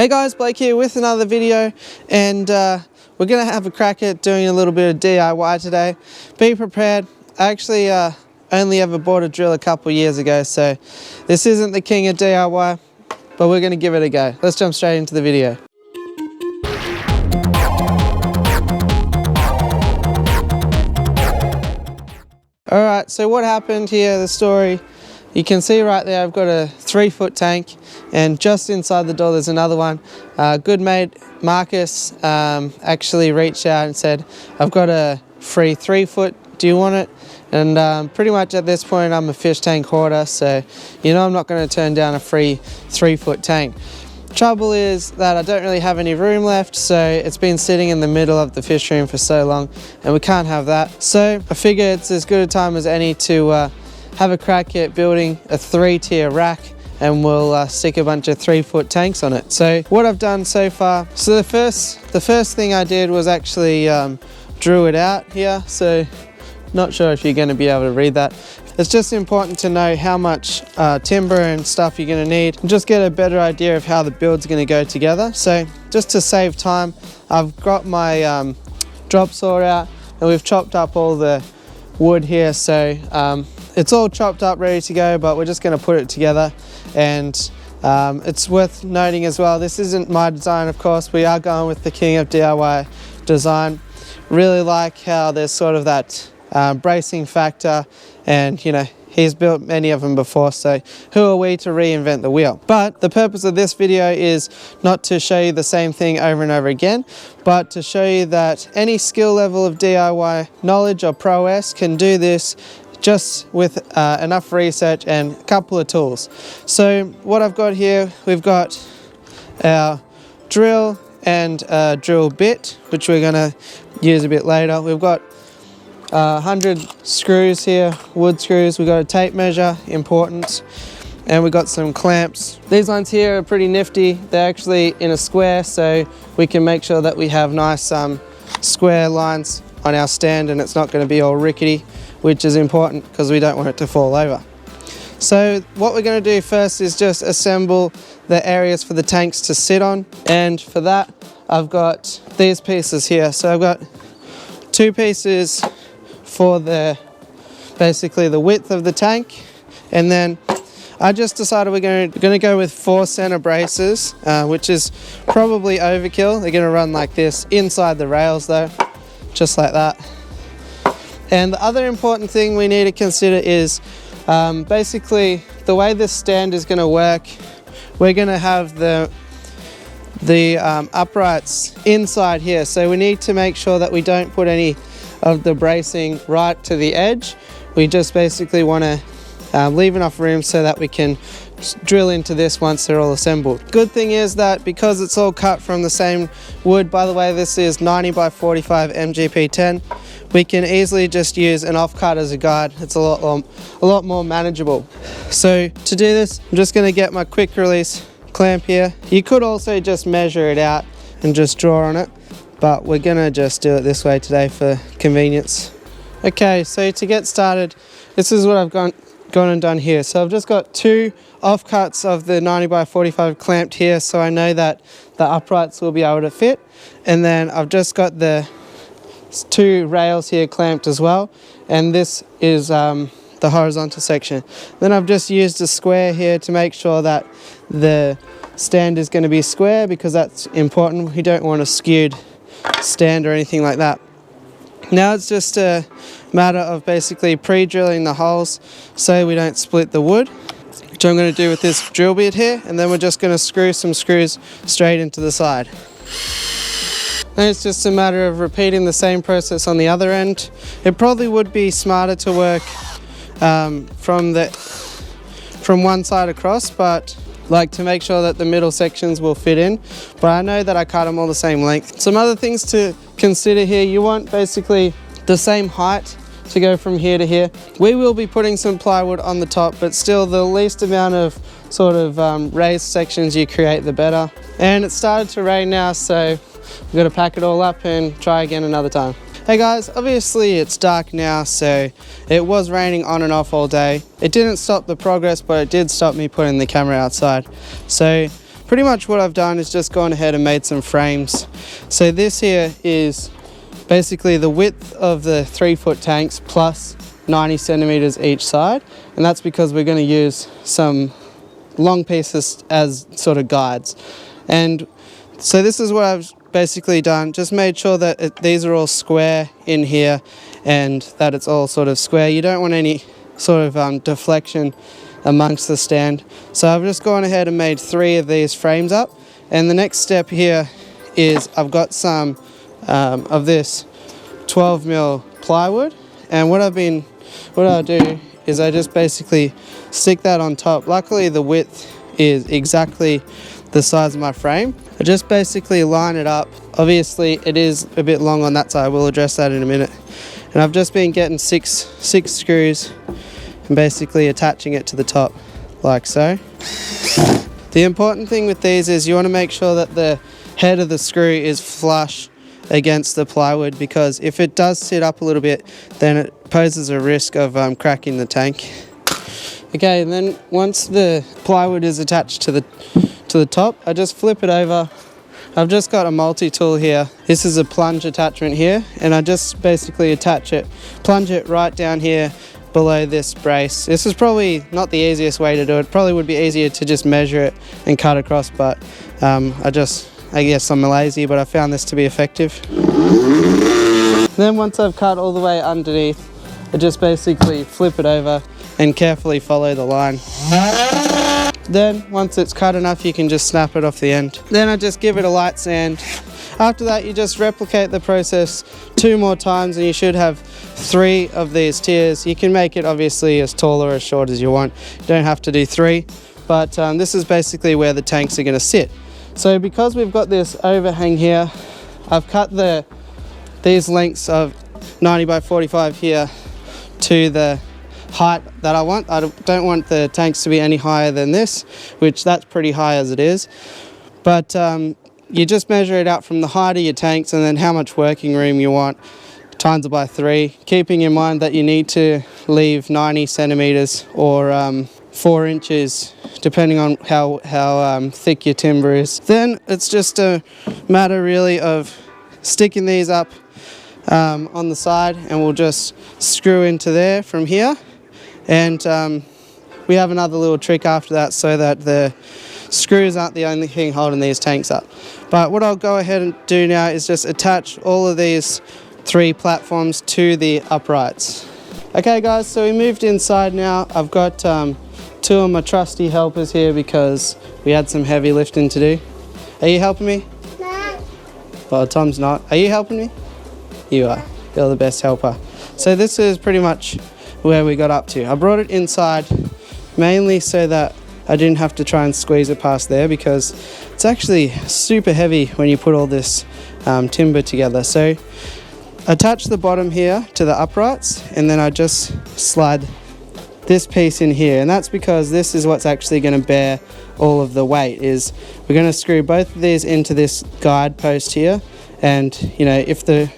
Hey guys, Blake here with another video, and we're going to have a crack at doing a little bit of DIY today. Be prepared. I actually only ever bought a drill a couple years ago, so this isn't the king of DIY, but we're going to give it a go. Let's jump straight into the video. Alright, so what happened here, the story, you can see right there I've got a 3-foot tank, and just inside the door there's another one. Good mate Marcus actually reached out and said, I've got a free 3-foot, do you want it? And pretty much at this point I'm a fish tank hoarder, so you know I'm not going to turn down a free 3-foot tank. Trouble is that I don't really have any room left, so it's been sitting in the middle of the fish room for so long and we can't have that. So I figure it's as good a time as any to have a crack at building a 3-tier rack, and we'll stick a bunch of 3-foot tanks on it. So what I've done so far, so the first thing I did was actually drew it out here, so not sure if you're going to be able to read that. It's just important to know how much timber and stuff you're going to need and just get a better idea of how the build's going to go together. So just to save time, I've got my drop saw out and we've chopped up all the wood here, so it's all chopped up ready to go, but we're just going to put it together. And it's worth noting as well, this isn't my design, of course. We are going with the king of DIY design. Really like how there's sort of that bracing factor, and you know, he's built many of them before, so who are we to reinvent the wheel? But the purpose of this video is not to show you the same thing over and over again, but to show you that any skill level of DIY knowledge or prowess can do this just with enough research and a couple of tools. So what I've got here, we've got our drill and a drill bit, which we're going to use a bit later. We've got 100 screws here, wood screws. We've got a tape measure, important, and we've got some clamps. These ones here are pretty nifty. They're actually in a square, so we can make sure that we have nice square lines on our stand and it's not going to be all rickety, which is important because we don't want it to fall over. So what we're going to do first is just assemble the areas for the tanks to sit on, and for that I've got these pieces here. So I've got 2 pieces for basically the width of the tank, and then I just decided we're going to go with 4 center braces, which is probably overkill. They're going to run like this inside the rails though, just like that. And the other important thing we need to consider is basically the way this stand is going to work. We're going to have the uprights inside here, so we need to make sure that we don't put any of the bracing right to the edge. We just basically want to leave enough room so that we can drill into this once they're all assembled. Good thing is that because it's all cut from the same wood, by the way, this is 90 by 45 MGP10, we can easily just use an offcut as a guide. It's a lot more manageable. So to do this, I'm just going to get my quick release clamp here. You could also just measure it out and just draw on it, but we're going to just do it this way today for convenience. Okay, so to get started, this is what I've gone and done here. So I've just got 2 offcuts of the 90 by 45 clamped here, so I know that the uprights will be able to fit. And then I've just got the 2 rails here clamped as well, and this is the horizontal section. Then I've just used a square here to make sure that the stand is going to be square, because that's important. We don't want a skewed stand or anything like that. Now it's just a matter of basically pre-drilling the holes so we don't split the wood, which I'm going to do with this drill bit here, and then we're just going to screw some screws straight into the side. And it's just a matter of repeating the same process on the other end. It probably would be smarter to work from one side across, but like to make sure that the middle sections will fit in, but I know that I cut them all the same length. Some other things to consider here, you want basically the same height to go from here to here. We will be putting some plywood on the top, but still the least amount of sort of raised sections you create, the better. And it started to rain now, so we've got to pack it all up and try again another time. Hey guys, obviously it's dark now, so it was raining on and off all day. It didn't stop the progress, but it did stop me putting the camera outside. So pretty much what I've done is just gone ahead and made some frames. So this here is basically the width of the 3-foot tanks plus 90 centimeters each side, and that's because we're going to use some long pieces as sort of guides. And so this is what I've basically done, just made sure that these are all square in here and that it's all sort of square. You don't want any sort of deflection amongst the stand. So I've just gone ahead and made 3 of these frames up, and the next step here is I've got some of this 12mm plywood, and what I'll do is I just basically stick that on top. Luckily the width is exactly the size of my frame. I just basically line it up. Obviously it is a bit long on that side, we'll address that in a minute. And I've just been getting six screws and basically attaching it to the top like so. The important thing with these is you want to make sure that the head of the screw is flush against the plywood, because if it does sit up a little bit then it poses a risk of cracking the tank. Okay, and then once the plywood is attached to the top, I just flip it over. I've just got a multi-tool here. This is a plunge attachment here, and I just basically plunge it right down here below this brace. This is probably not the easiest way to do it. Probably would be easier to just measure it and cut across, but I guess I'm lazy, but I found this to be effective. Then once I've cut all the way underneath, I just basically flip it over and carefully follow the line. Then once it's cut enough, you can just snap it off the end. Then I just give it a light sand. After that, you just replicate the process 2 more times and you should have 3 of these tiers. You can make it obviously as tall or as short as you want. You don't have to do 3, but this is basically where the tanks are going to sit. So because we've got this overhang here, I've cut these lengths of 90 by 45 here to the height that I want. I don't want the tanks to be any higher than this, which that's pretty high as it is. But you just measure it out from the height of your tanks and then how much working room you want, times it by 3, keeping in mind that you need to leave 90 centimeters or 4 inches depending on how thick your timber is. Then it's just a matter really of sticking these up on the side, and we'll just screw into there from here. And we have another little trick after that so that the screws aren't the only thing holding these tanks up. But what I'll go ahead and do now is just attach all of these 3 platforms to the uprights. Okay guys, so we moved inside now. I've got 2 of my trusty helpers here because we had some heavy lifting to do. Are you helping me? No. Well, Tom's not. Are you helping me? You are. You're the best helper. So this is pretty much where we got up to. I brought it inside mainly so that I didn't have to try and squeeze it past there, because it's actually super heavy when you put all this timber together. So attach the bottom here to the uprights, and then I just slide this piece in here, and that's because this is what's actually going to bear all of the weight. Is we're going to screw both of these into this guide post here, and you know, if the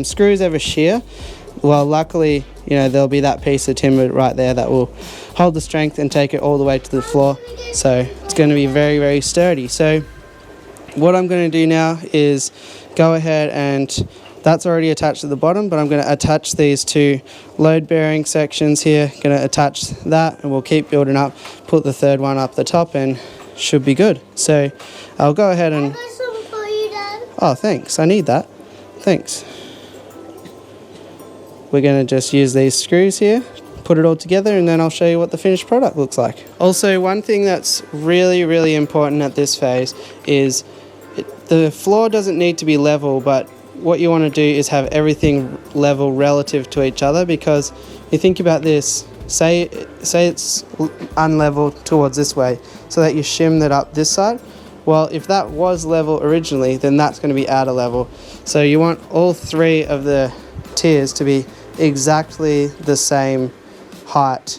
screws ever shear, well, luckily, you know, there'll be that piece of timber right there that will hold the strength and take it all the way to the floor. So it's going to be very, very sturdy. So what I'm going to do now is go ahead, and that's already attached to the bottom, but I'm going to attach these 2 load bearing sections here. Going to attach that, and we'll keep building up, put the 3rd one up the top, and should be good. So I'll go ahead and... I got some for you, Dad. Oh, thanks. I need that. Thanks. We're going to just use these screws here, put it all together, and then I'll show you what the finished product looks like. Also, one thing that's really, really important at this phase is the floor doesn't need to be level, but what you want to do is have everything level relative to each other, because you think about this, say it's unlevel towards this way, so that you shim that up this side. Well, if that was level originally, then that's going to be out of level. So you want all 3 of the tiers to be exactly the same height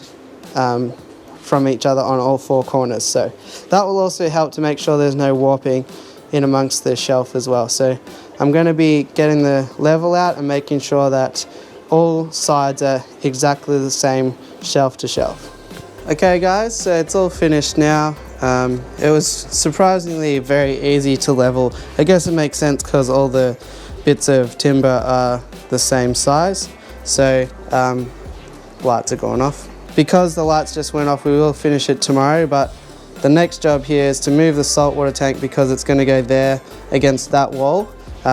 from each other on all 4 corners. So that will also help to make sure there's no warping in amongst the shelf as well. So I'm going to be getting the level out and making sure that all sides are exactly the same shelf to shelf. Okay guys, so it's all finished now. It was surprisingly very easy to level. I guess it makes sense because all the bits of timber are the same size. So lights are going off. Because the lights just went off, we will finish it tomorrow, but the next job here is to move the saltwater tank because it's going to go there against that wall,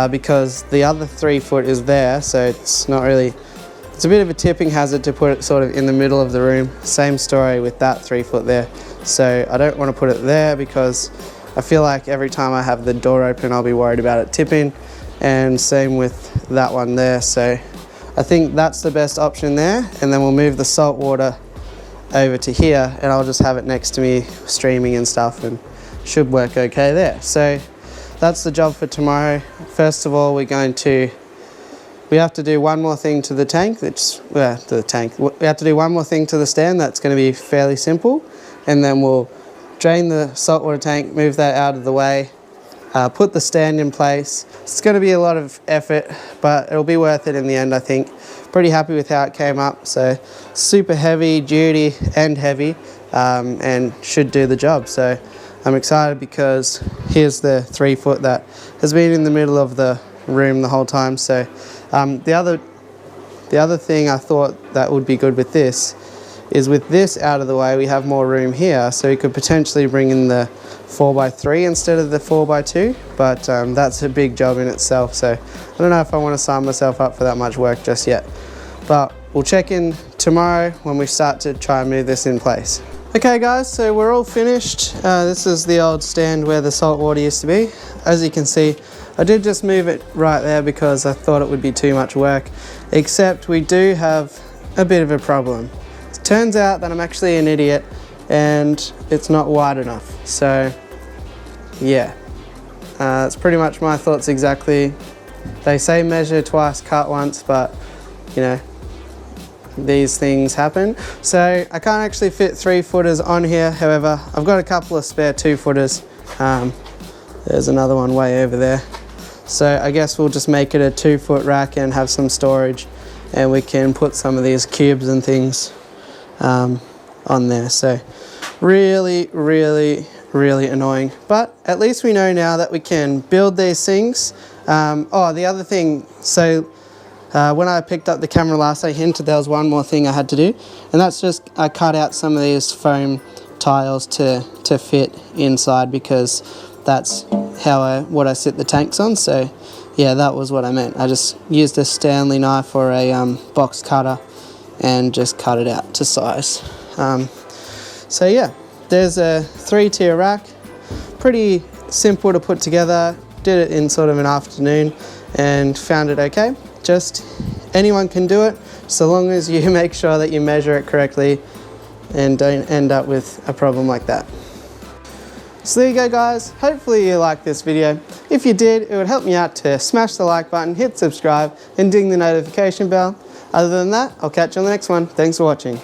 because the other 3 foot is there, so it's not really, it's a bit of a tipping hazard to put it sort of in the middle of the room. Same story with that 3 foot there. So I don't want to put it there because I feel like every time I have the door open I'll be worried about it tipping, and same with that one there. So I think that's the best option there, and then we'll move the salt water over to here and I'll just have it next to me streaming and stuff, and should work okay there. So that's the job for tomorrow. First of all, we have to do one more thing to the tank, we have to do one more thing to the stand. That's going to be fairly simple, and then we'll drain the saltwater tank, move that out of the way, put the stand in place. It's going to be a lot of effort, but it'll be worth it in the end, I think. Pretty happy with how it came up. So super heavy duty and heavy, and should do the job. So I'm excited because here's the 3 foot that has been in the middle of the room the whole time. So the other thing I thought that would be good with this is, with this out of the way, we have more room here, so we could potentially bring in the 4x3 instead of the 4x2, but that's a big job in itself, so I don't know if I want to sign myself up for that much work just yet. But we'll check in tomorrow when we start to try and move this in place. Okay guys, so we're all finished. This is the old stand where the salt water used to be. As you can see, I did just move it right there because I thought it would be too much work, except we do have a bit of a problem. It turns out that I'm actually an idiot and it's not wide enough. So yeah, that's pretty much my thoughts exactly. They say measure twice, cut once, but you know, these things happen. So I can't actually fit 3 footers on here. However, I've got a couple of spare 2 footers. There's another one way over there. So I guess we'll just make it a 2 foot rack and have some storage, and we can put some of these cubes and things on there. So really annoying, but at least we know now that we can build these things. Oh, the other thing, so when I picked up the camera last, I hinted there was one more thing I had to do, and that's just I cut out some of these foam tiles to fit inside, because that's how what I sit the tanks on. So yeah, that was what I meant. I just used a Stanley knife or a box cutter and just cut it out to size. So yeah, there's a 3-tier rack, pretty simple to put together. Did it in sort of an afternoon and found it okay. Just anyone can do it, so long as you make sure that you measure it correctly and don't end up with a problem like that. So there you go guys, hopefully you liked this video. If you did, it would help me out to smash the like button, hit subscribe and ding the notification bell. Other than that, I'll catch you on the next one. Thanks for watching.